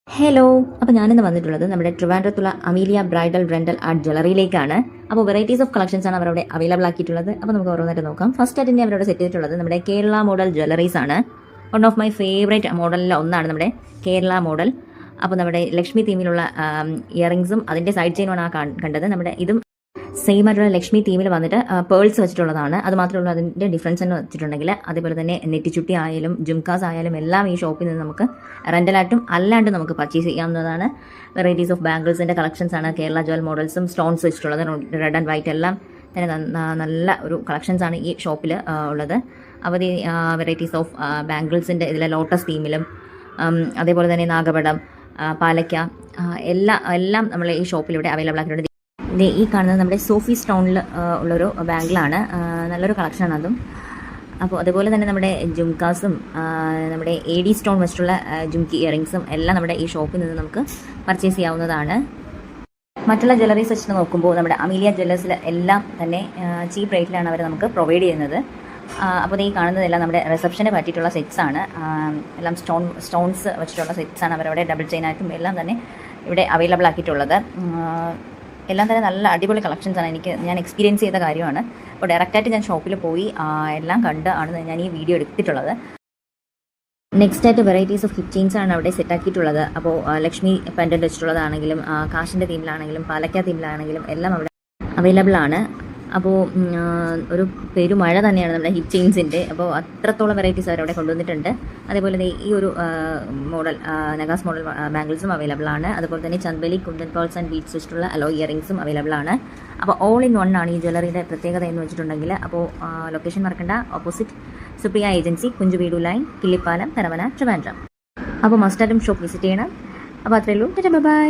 Hello, അപ്പോൾ ഞാനിന്ന് വന്നിട്ടുള്ളത് നമ്മുടെ ട്രിവാൻഡ്രത്തുള്ള അമീലിയ ബ്രൈഡൽ റെന്റൽ ആർട്ട് ജ്വല്ലറിയിലേക്കാണ്. അപ്പോൾ വെറൈറ്റീസ് ഓഫ് കളക്ഷൻസ് ആണ് അവരവിടെ അവൈലബിൾ ആക്കിയിട്ടുള്ളത്. അപ്പോൾ നമുക്ക് ഓരോന്നായിട്ട് നോക്കാം. ഫസ്റ്റ് ആയിട്ട് അവരവിടെ സെറ്റ് ചെയ്തിട്ടുള്ളത് നമ്മുടെ കേരള മോഡൽ ജ്വല്ലറീസ് ആണ്. വൺ ഓഫ് മൈ ഫേവറേറ്റ് മോഡലിൽ ഒന്നാണ് നമ്മുടെ കേരള മോഡൽ. അപ്പോൾ നമ്മുടെ ലക്ഷ്മി തീമിലുള്ള ഇയറിംഗ്സും അതിൻ്റെ സൈഡ് ചെയിനുമാണ് കണ്ടത്. നമ്മുടെ ഇതും സെയിം ആയിട്ടുള്ള ലക്ഷ്മി തീമിൽ വന്നിട്ട് പേൾസ് വെച്ചിട്ടുള്ളതാണ്. അത് മാത്രമല്ല അതിൻ്റെ ഡിഫറൻസ് എന്ന് വെച്ചിട്ടുണ്ടെങ്കിൽ അതേപോലെ തന്നെ നെറ്റിച്ചുട്ടി ആയാലും ജുംകാസ് ആയാലും എല്ലാം ഈ ഷോപ്പിൽ നിന്ന് നമുക്ക് റെൻ്റലായിട്ടും അല്ലാണ്ട് നമുക്ക് പർച്ചേസ് ചെയ്യാവുന്നതാണ്. വെറൈറ്റീസ് ഓഫ് ബാംഗിൾസിൻ്റെ കളക്ഷൻസ് ആണ് കേരള ജ്വൽ മോഡൽസും സ്റ്റോൺസ് വെച്ചിട്ടുള്ളത്. റെഡ് ആൻഡ് വൈറ്റ് എല്ലാം തന്നെ നല്ല ഒരു കളക്ഷൻസ് ആണ് ഈ ഷോപ്പിൽ ഉള്ളത്. അവധി വെറൈറ്റീസ് ഓഫ് ബാംഗിൾസിൻ്റെ ഇതിലെ ലോട്ടസ് തീമിലും അതേപോലെ തന്നെ നാഗപടം, പാലക്ക എല്ലാം നമ്മൾ ഈ ഷോപ്പിലൂടെ അവൈലബിൾ ആക്കിയിട്ടുണ്ട്. ഈ കാണുന്നത് നമ്മുടെ സോഫി സ്റ്റോണിൽ ഉള്ളൊരു ബാങ്കിളാണ്. നല്ലൊരു കളക്ഷനാണ് അതും. അപ്പോൾ അതുപോലെ തന്നെ നമ്മുടെ ജുംകാസും നമ്മുടെ AD സ്റ്റോൺ വെച്ചിട്ടുള്ള ജുംക്കി ഇയറിങ്സും എല്ലാം നമ്മുടെ ഈ ഷോപ്പിൽ നിന്ന് നമുക്ക് പർച്ചേസ് ചെയ്യാവുന്നതാണ്. മറ്റുള്ള ജ്വല്ലറീസ് വെച്ച് നോക്കുമ്പോൾ നമ്മുടെ അമീലിയ ജ്വല്ലേഴ്സിൽ എല്ലാം തന്നെ ചീപ്പ് റേറ്റിലാണ് അവർ നമുക്ക് പ്രൊവൈഡ് ചെയ്യുന്നത്. അപ്പോൾ ഈ കാണുന്നതെല്ലാം നമ്മുടെ റിസപ്ഷന് പറ്റിയിട്ടുള്ള സെറ്റ്സ് ആണ്. എല്ലാം സ്റ്റോൺസ് വെച്ചിട്ടുള്ള സെറ്റ്സ് ആണ് അവരവിടെ ഡബിൾ ചെയിനായിട്ടും എല്ലാം തന്നെ ഇവിടെ അവൈലബിൾ ആക്കിയിട്ടുള്ളത്. എല്ലാം തന്നെ നല്ല അടിപൊളി കളക്ഷൻസ് ആണ്. ഞാൻ എക്സ്പീരിയൻസ് ചെയ്ത കാര്യമാണ്. അപ്പോൾ ഡയറക്റ്റായിട്ട് ഞാൻ ഷോപ്പിൽ പോയി എല്ലാം കണ്ട് ആണ് ഞാൻ ഈ വീഡിയോ എടുത്തിട്ടുള്ളത്. നെക്സ്റ്റ് ആയിട്ട് വെറൈറ്റീസ് ഓഫ് ഹിപ്പ് ചെയിൻസ് ആണ് അവിടെ സെറ്റ് ആക്കിയിട്ടുള്ളത്. അപ്പോൾ ലക്ഷ്മി പെൻഡൻറ്റ് വെച്ചിട്ടുള്ളതാണെങ്കിലും കാശിൻ്റെ തീമിലാണെങ്കിലും പാലക്ക തീമിലാണെങ്കിലും എല്ലാം അവിടെ അവൈലബിൾ ആണ്. അപ്പോൾ ഒരു പെരുമഴ തന്നെയാണ് നമ്മുടെ ഹിപ്പ് ചെയിൻസിൻ്റെ. അപ്പോൾ അത്രത്തോളം വെറൈറ്റീസ് അവരവിടെ കൊണ്ടുവന്നിട്ടുണ്ട്. അതേപോലെ ഈ ഒരു മോഡൽ നഗാസ് മോഡൽ ബാംഗിൾസും അവൈലബിൾ ആണ്. അതുപോലെ തന്നെ ചന്ദലി, കുണ്ടൻ പേൾസ് ആൻഡ് ബീഡ്സ് വെച്ചിട്ടുള്ള അലോ ഇയറിങ്സും അവൈലബിൾ ആണ്. അപ്പോൾ ഓൾ ഇൻ വൺ ആണ് ഈ ജ്വല്ലറിയുടെ പ്രത്യേകത എന്ന് വെച്ചിട്ടുണ്ടെങ്കിൽ. അപ്പോൾ ലൊക്കേഷൻ മറക്കണ്ട, opposite Supriya agency, Kunchuveedu lane, Killipalam, Karamana, Trivandrum. അപ്പോൾ മസ്റ്റായിട്ടും ഷോപ്പ് വിസിറ്റ് ചെയ്യണം. അപ്പോൾ അത്രയേ ഉള്ളൂ. ബൈ.